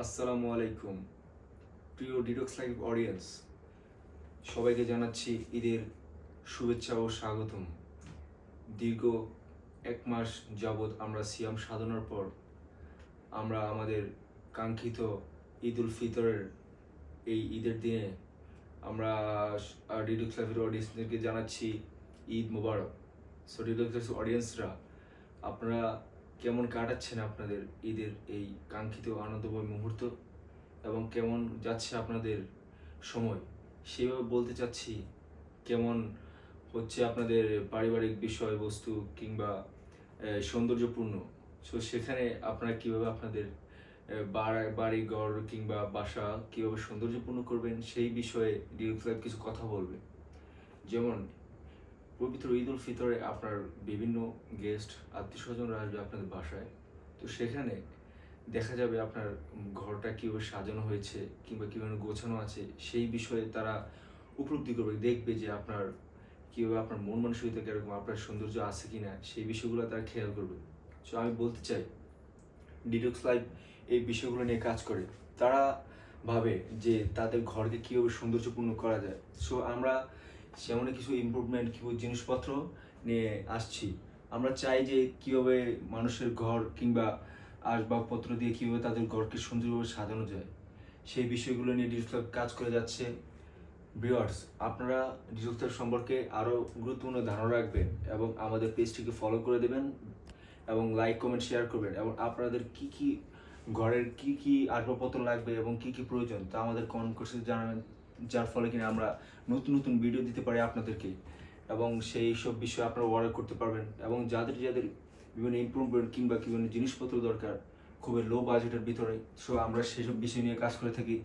আসসালামু আলাইকুম প্রিয় ডিডক্স লাইভ অডিয়েন্স, সবাইকে জানাচ্ছি ঈদের শুভেচ্ছা ও স্বাগতম। দীর্ঘ 1 মাস যাবৎ আমরা সিয়াম সাধনার পর আমরা আমাদের কাঙ্ক্ষিত ঈদ উল ফিতরের এই ঈদের দিনে আমরা ডিডক্স লাইভের অডিয়েন্সদেরকে জানাচ্ছি ঈদ মোবারক। সো ডিডক্স অডিয়েন্সরা, আপনারা কেমন কাটাচ্ছেন আপনাদের ঈদের এই কাঙ্ক্ষিত আনন্দময় মুহূর্ত এবং কেমন যাচ্ছে আপনাদের সময়, সেভাবে বলতে চাচ্ছি। কেমন হচ্ছে আপনাদের পারিবারিক বিষয়বস্তু কিংবা সৌন্দর্যপূর্ণ। সো সেখানে আপনারা কীভাবে আপনাদের বাড়ি ঘর কিংবা বাসা কীভাবে সৌন্দর্যপূর্ণ করবেন সেই বিষয়ে ডিরেক্ট লাইভ কিছু কথা বলবে। যেমন পবিত্র ঈদ উল ফিতরে আপনার বিভিন্ন গেস্ট আত্মীয় স্বজনরা আসবে আপনাদের বাসায়। তো সেখানে দেখা যাবে আপনার ঘরটা কীভাবে সাজানো হয়েছে কিংবা কীভাবে গোছানো আছে সেই বিষয়ে তারা উপলব্ধি করবে, দেখবে যে আপনার কীভাবে আপনার মন মানসিকতা কীরকম, আপনার সৌন্দর্য আছে কি না সেই বিষয়গুলো তারা খেয়াল করবে। সো আমি বলতে চাই, ডিডক্স লাইভ এই বিষয়গুলো নিয়ে কাজ করে। তারা ভাবে যে তাদের ঘরকে কীভাবে সৌন্দর্যপূর্ণ করা যায়। সো আমরা সেমনই কিছু ইমপ্রুভমেন্ট কিছু জিনিসপত্র নিয়ে আসছি। আমরা চাই যে কীভাবে মানুষের ঘর কিংবা আসবাবপত্র দিয়ে কীভাবে তাদের ঘরকে সুন্দরভাবে সাজানো যায় সেই বিষয়গুলো নিয়ে ডিজিটাল কাজ করে যাচ্ছে। ভিউয়ার্স, আপনারা ডিজিটাল সম্পর্কে আরও গুরুত্বপূর্ণ ধারণা রাখবেন এবং আমাদের পেজটিকে ফলো করে দেবেন এবং লাইক কমেন্ট শেয়ার করবেন এবং আপনাদের কি কি ঘরের কি কি আসবাবপত্র লাগবে এবং কি কি প্রয়োজন তা আমাদের কমেন্ট করে জানাবেন, যার ফলে কিনা আমরা নতুন নতুন ভিডিও দিতে পারি আপনাদেরকে এবং সেই সব বিষয়ে আপনারা অর্ডার করতে পারবেন। এবং যাদের যাদের বিভিন্ন ইমপ্রুভমেন্ট কিংবা বিভিন্ন জিনিসপত্র দরকার খুবই লো বাজেটের ভিতরে, সো আমরা সেসব বিষয় নিয়ে কাজ করে থাকি।